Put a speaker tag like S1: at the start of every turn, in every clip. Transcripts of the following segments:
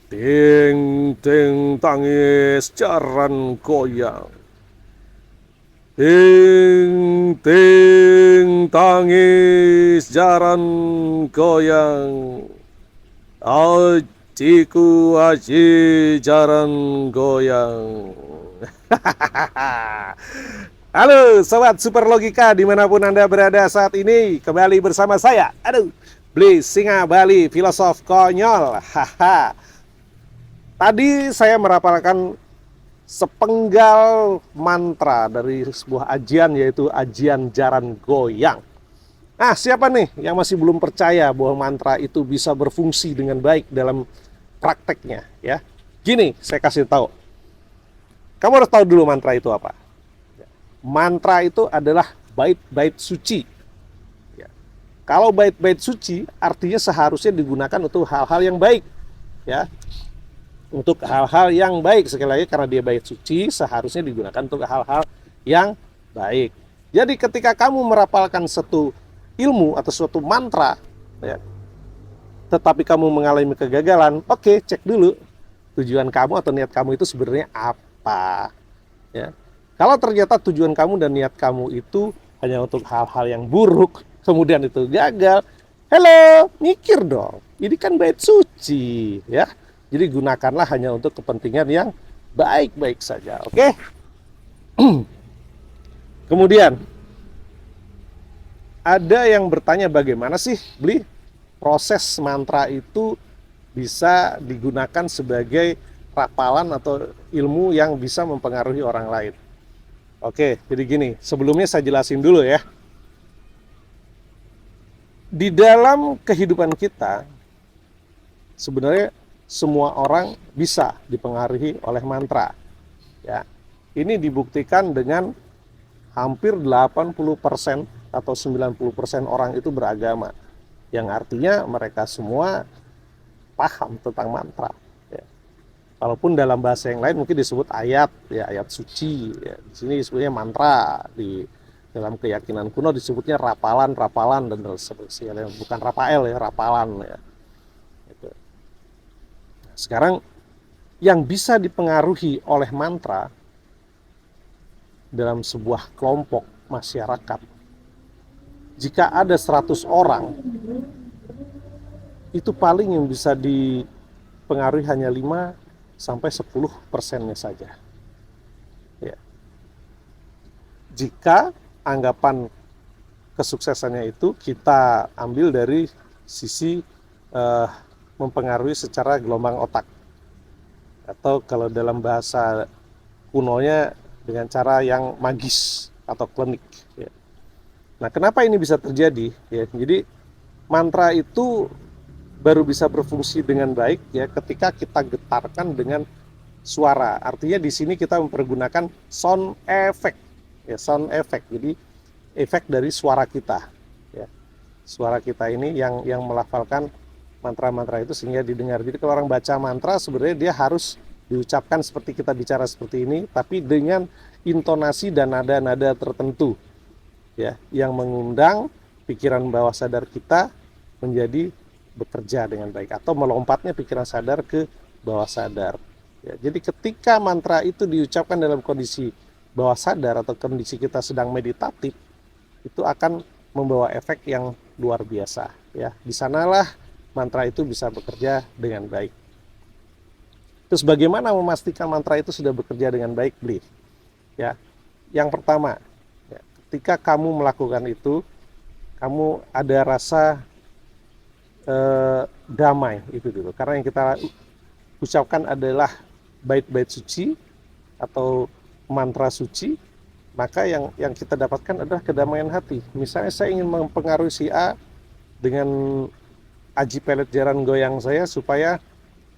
S1: Ting ting tangis jaran goyang. Ting ting tangis jaran goyang. Ajiku aji jaran goyang. Halo Sobat Super Logika dimanapun Anda berada saat ini. Kembali bersama saya, Bli Singa Bali, filosof konyol. Haha. Tadi saya merapalkan sepenggal mantra dari sebuah ajian, yaitu ajian jaran goyang. Nah, siapa nih yang masih belum percaya bahwa mantra itu bisa berfungsi dengan baik dalam prakteknya, ya? Gini, saya kasih tahu. Kamu harus tahu dulu mantra itu apa. Mantra itu adalah bait-bait suci. Ya. Kalau bait-bait suci, artinya seharusnya digunakan untuk hal-hal yang baik, ya. Untuk hal-hal yang baik, sekali lagi karena dia bait suci, seharusnya digunakan untuk hal-hal yang baik. Jadi ketika kamu merapalkan satu ilmu atau suatu mantra, ya, tetapi kamu mengalami kegagalan, oke, cek dulu tujuan kamu atau niat kamu itu sebenarnya apa, ya. Kalau ternyata tujuan kamu dan niat kamu itu hanya untuk hal-hal yang buruk, kemudian itu gagal, hello, mikir dong, ini kan bait suci, ya. Jadi gunakanlah hanya untuk kepentingan yang baik-baik saja, oke? Kemudian ada yang bertanya bagaimana sih, Bli, proses mantra itu bisa digunakan sebagai rapalan atau ilmu yang bisa mempengaruhi orang lain. Oke, jadi gini, sebelumnya saya jelasin dulu ya. Di dalam kehidupan kita, sebenarnya semua orang bisa dipengaruhi oleh mantra. Ya. Ini dibuktikan dengan hampir 80% atau 90% orang itu beragama. Yang artinya mereka semua paham tentang mantra. Ya. Walaupun dalam bahasa yang lain mungkin disebut ayat, ya, ayat suci. Ya. Di sini disebutnya mantra. Di dalam keyakinan kuno disebutnya rapalan dan sebagainya. Bukan rapael ya, rapalan ya. Sekarang yang bisa dipengaruhi oleh mantra dalam sebuah kelompok masyarakat, jika ada 100 orang, itu paling yang bisa dipengaruhi hanya 5-10% saja. Ya. Jika anggapan kesuksesannya itu kita ambil dari sisi mempengaruhi secara gelombang otak, atau kalau dalam bahasa kunonya dengan cara yang magis atau klinik. Ya. Nah, kenapa ini bisa terjadi? Ya, jadi mantra itu baru bisa berfungsi dengan baik ya ketika kita getarkan dengan suara. Artinya di sini kita mempergunakan sound effect, ya, sound effect. Jadi efek dari suara kita. Ya. Suara kita ini yang melafalkan mantra-mantra itu sehingga didengar. Jadi kalau orang baca mantra sebenarnya dia harus diucapkan seperti kita bicara seperti ini, tapi dengan intonasi dan nada-nada tertentu, ya, yang mengundang pikiran bawah sadar kita menjadi bekerja dengan baik atau melompatnya pikiran sadar ke bawah sadar. Ya, jadi ketika mantra itu diucapkan dalam kondisi bawah sadar atau kondisi kita sedang meditatif, itu akan membawa efek yang luar biasa. Ya, di sanalah mantra itu bisa bekerja dengan baik. Terus bagaimana memastikan mantra itu sudah bekerja dengan baik, Bli? Ya, yang pertama, ya, ketika kamu melakukan itu, kamu ada rasa damai itu dulu. Karena yang kita ucapkan adalah bait-bait suci atau mantra suci, maka yang kita dapatkan adalah kedamaian hati. Misalnya saya ingin mempengaruhi si A dengan aji pelet jaran goyang saya supaya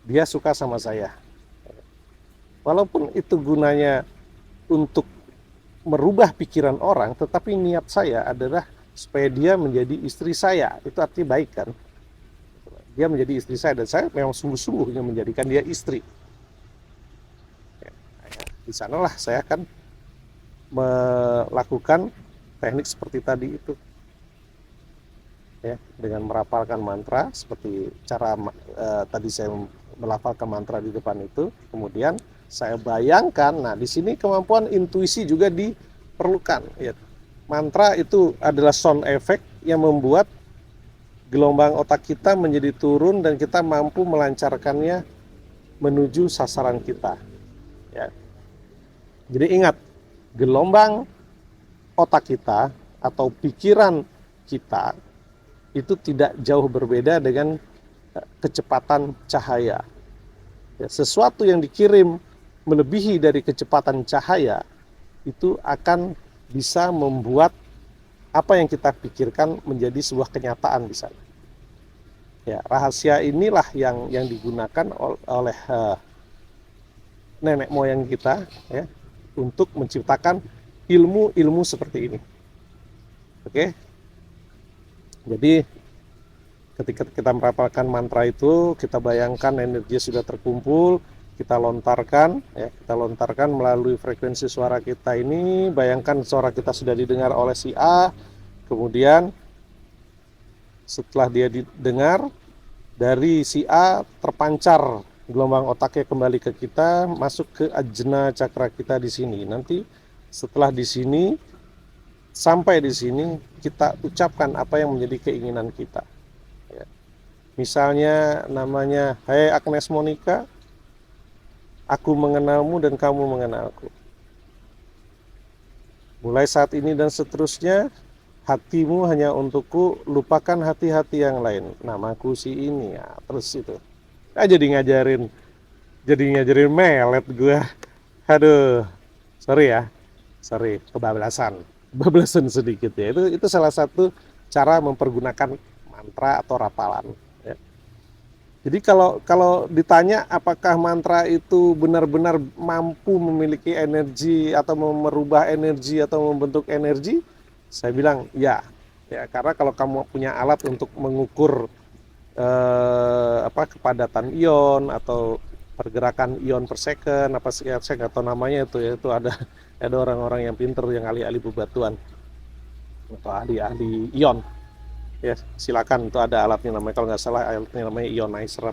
S1: dia suka sama saya. Walaupun itu gunanya untuk merubah pikiran orang, tetapi niat saya adalah supaya dia menjadi istri saya. Itu artinya baik kan? Dia menjadi istri saya dan saya memang sungguh-sungguh ingin menjadikan dia istri. Di sanalah saya akan melakukan teknik seperti tadi itu. Ya, dengan merapalkan mantra seperti cara tadi saya melafalkan mantra di depan itu, kemudian saya bayangkan. Nah, di sini kemampuan intuisi juga diperlukan. Ya. Mantra itu adalah sound effect yang membuat gelombang otak kita menjadi turun dan kita mampu melancarkannya menuju sasaran kita. Ya. Jadi ingat, gelombang otak kita atau pikiran kita itu tidak jauh berbeda dengan kecepatan cahaya. Ya, sesuatu yang dikirim melebihi dari kecepatan cahaya itu akan bisa membuat apa yang kita pikirkan menjadi sebuah kenyataan di sana. Ya, rahasia inilah yang digunakan oleh nenek moyang kita, ya, untuk menciptakan ilmu-ilmu seperti ini. Oke. Jadi ketika kita merapalkan mantra itu, kita bayangkan energi sudah terkumpul, kita lontarkan, ya, kita lontarkan melalui frekuensi suara kita ini. Bayangkan suara kita sudah didengar oleh si A, kemudian setelah dia didengar, dari si A terpancar gelombang otaknya kembali ke kita, masuk ke ajna cakra kita di sini. Nanti setelah di sini, sampai di sini, kita ucapkan apa yang menjadi keinginan kita. Ya. Misalnya namanya, "Hai Agnes Monica, aku mengenalmu dan kamu mengenalku. Mulai saat ini dan seterusnya, hatimu hanya untukku, lupakan hati-hati yang lain. Namaku si ini." Ya, terus itu. Jadi ngajarin melet gue. Aduh, sorry ya, kebablasan sedikit ya. Itu salah satu cara mempergunakan mantra atau rapalan. Ya. Jadi kalau ditanya apakah mantra itu benar-benar mampu memiliki energi atau merubah energi atau membentuk energi, saya bilang ya. Ya, karena kalau kamu punya alat untuk mengukur kepadatan ion atau pergerakan ion per second, saya nggak tahu namanya itu ya, itu ada orang-orang yang pinter yang ahli-ahli bebatuan atau ahli-ahli ion ya, silakan, itu ada alatnya namanya, kalau nggak salah alatnya namanya ionizer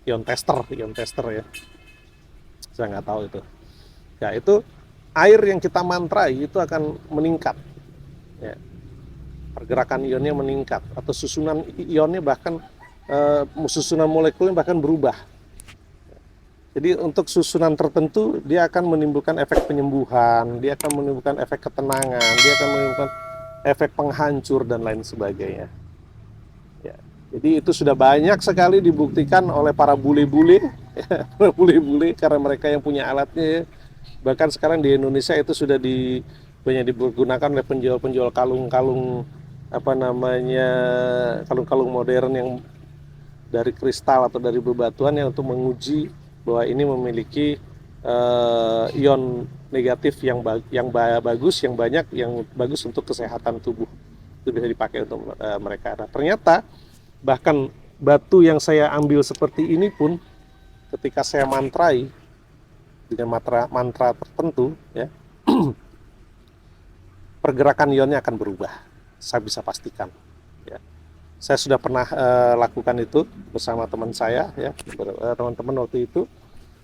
S1: ion tester ya, saya nggak tahu itu ya. Itu air yang kita mantrai itu akan meningkat ya, pergerakan ionnya meningkat atau susunan ionnya bahkan susunan molekulnya bahkan berubah. Jadi untuk susunan tertentu dia akan menimbulkan efek penyembuhan, dia akan menimbulkan efek ketenangan, dia akan menimbulkan efek penghancur dan lain sebagainya. Ya, jadi itu sudah banyak sekali dibuktikan oleh para bule-bule, ya, para bule-bule karena mereka yang punya alatnya. Ya. Bahkan sekarang di Indonesia itu sudah banyak digunakan oleh penjual-penjual kalung-kalung kalung-kalung modern yang dari kristal atau dari bebatuan yang untuk menguji bahwa ini memiliki ion negatif yang bagus, yang banyak, yang bagus untuk kesehatan tubuh. Itu bisa dipakai untuk mereka. Nah, ternyata bahkan batu yang saya ambil seperti ini pun ketika saya mantrai dengan mantra tertentu ya, pergerakan ionnya akan berubah. Saya bisa pastikan ya. Saya sudah pernah lakukan itu bersama teman saya ya, teman-teman waktu itu,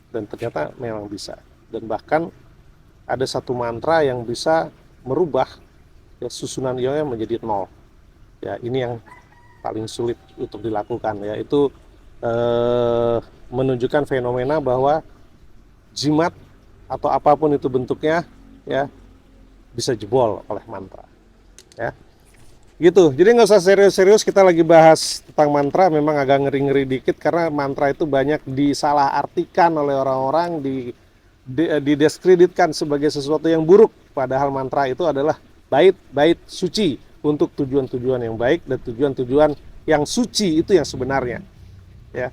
S1: dan ternyata memang bisa. Dan bahkan ada satu mantra yang bisa merubah ya, susunan ionnya menjadi 0. Ya, ini yang paling sulit untuk dilakukan ya, itu menunjukkan fenomena bahwa jimat atau apapun itu bentuknya ya bisa jebol oleh mantra. Ya. Gitu, jadi nggak usah serius-serius, kita lagi bahas tentang mantra, memang agak ngeri-ngeri dikit karena mantra itu banyak disalahartikan oleh orang-orang, didiskreditkan sebagai sesuatu yang buruk, padahal mantra itu adalah bait suci untuk tujuan-tujuan yang baik dan tujuan-tujuan yang suci, itu yang sebenarnya ya.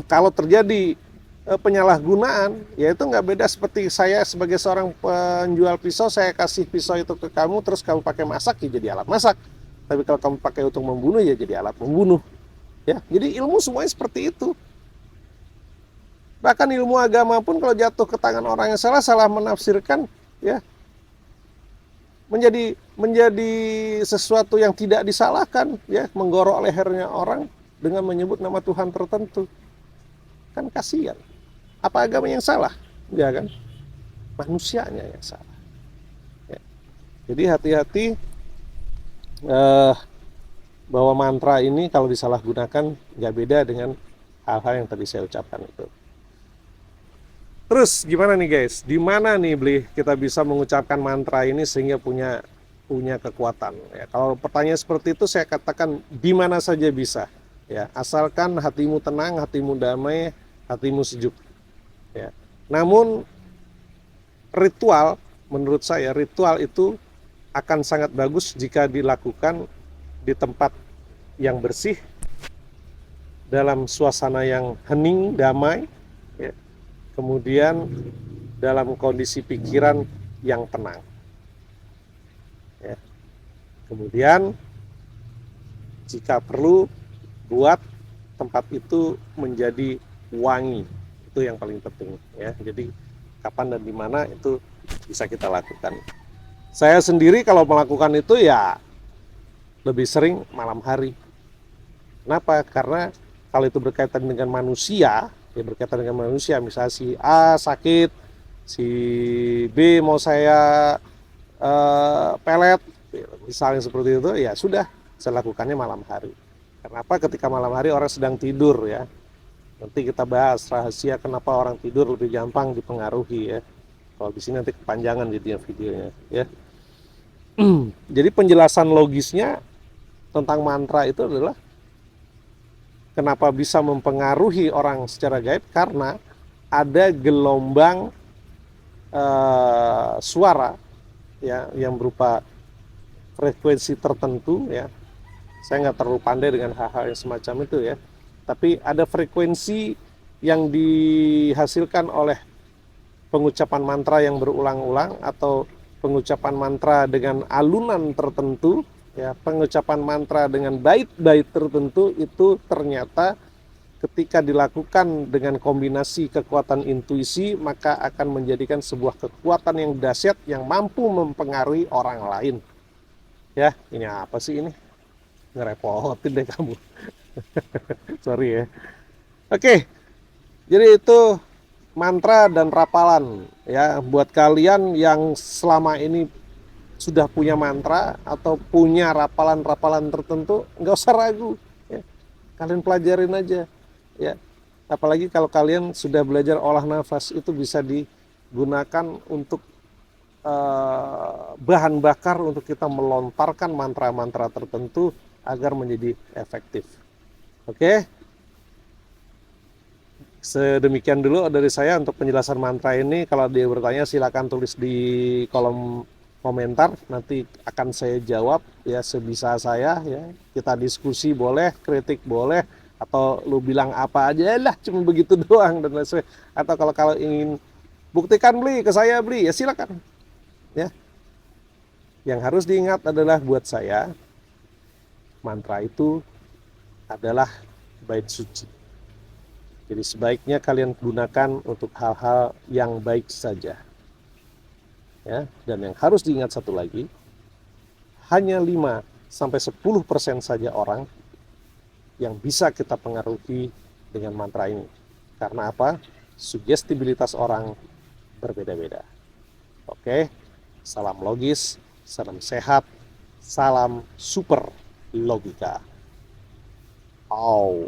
S1: Kalau terjadi penyalahgunaan, ya itu nggak beda seperti saya sebagai seorang penjual pisau, saya kasih pisau itu ke kamu terus kamu pakai masak, ya jadi alat masak. Tapi kalau kamu pakai untuk membunuh, ya jadi alat membunuh. Ya, jadi ilmu semuanya seperti itu. Bahkan ilmu agama pun kalau jatuh ke tangan orang yang salah menafsirkan, ya menjadi sesuatu yang tidak disalahkan, ya, menggorok lehernya orang dengan menyebut nama Tuhan tertentu. Kan kasihan. Apa agama yang salah? Enggak kan? Manusianya yang salah. Ya. Jadi hati-hati eh, bahwa mantra ini kalau disalahgunakan nggak beda dengan hal-hal yang tadi saya ucapkan itu. Terus gimana nih guys? Di mana nih Bli kita bisa mengucapkan mantra ini sehingga punya punya kekuatan? Ya, kalau pertanyaan seperti itu saya katakan di mana saja bisa. Ya, asalkan hatimu tenang, hatimu damai, hatimu sejuk. Ya. Namun ritual, menurut saya ritual itu akan sangat bagus jika dilakukan di tempat yang bersih, dalam suasana yang hening, damai, ya. Kemudian dalam kondisi pikiran yang tenang. Ya. Kemudian jika perlu buat tempat itu menjadi wangi, itu yang paling penting ya. Jadi kapan dan di mana itu bisa kita lakukan. Saya sendiri kalau melakukan itu ya lebih sering malam hari. Kenapa? Karena kalau itu berkaitan dengan manusia, ya berkaitan dengan manusia, misalnya si A sakit, si B mau saya pelet, misalnya seperti itu, ya sudah, saya lakukannya malam hari. Kenapa? Ketika malam hari orang sedang tidur ya. Nanti kita bahas rahasia kenapa orang tidur lebih gampang dipengaruhi ya. Kalau di sini nanti kepanjangan jadinya videonya ya. Jadi penjelasan logisnya tentang mantra itu adalah kenapa bisa mempengaruhi orang secara gaib, karena ada gelombang suara ya yang berupa frekuensi tertentu ya. Saya nggak terlalu pandai dengan hal-hal yang semacam itu ya, tapi ada frekuensi yang dihasilkan oleh pengucapan mantra yang berulang-ulang atau pengucapan mantra dengan alunan tertentu ya, pengucapan mantra dengan bait-bait tertentu itu ternyata ketika dilakukan dengan kombinasi kekuatan intuisi maka akan menjadikan sebuah kekuatan yang dahsyat yang mampu mempengaruhi orang lain. Ya, ini apa sih ini? Ngerepotin deh kamu. Sorry ya. Oke. Jadi itu mantra dan rapalan ya buat kalian yang selama ini sudah punya mantra atau punya rapalan-rapalan tertentu, nggak usah ragu ya. Kalian pelajarin aja ya. Apalagi kalau kalian sudah belajar olah nafas, itu bisa digunakan untuk bahan bakar untuk kita melontarkan mantra-mantra tertentu agar menjadi efektif. Oke, sedemikian dulu dari saya untuk penjelasan mantra ini. Kalau dia bertanya silakan tulis di kolom komentar, nanti akan saya jawab ya sebisa saya ya. Kita diskusi boleh, kritik boleh, atau lu bilang apa aja lah cuma begitu doang dan lain sebagainya. Atau kalau ingin buktikan Bli ke saya Bli, ya silakan ya. Yang harus diingat adalah buat saya mantra itu adalah bait suci. Jadi sebaiknya kalian gunakan untuk hal-hal yang baik saja. Ya, dan yang harus diingat satu lagi, hanya 5-10% saja orang yang bisa kita pengaruhi dengan mantra ini. Karena apa? Sugestibilitas orang berbeda-beda. Oke, salam logis, salam sehat, salam super logika. Au.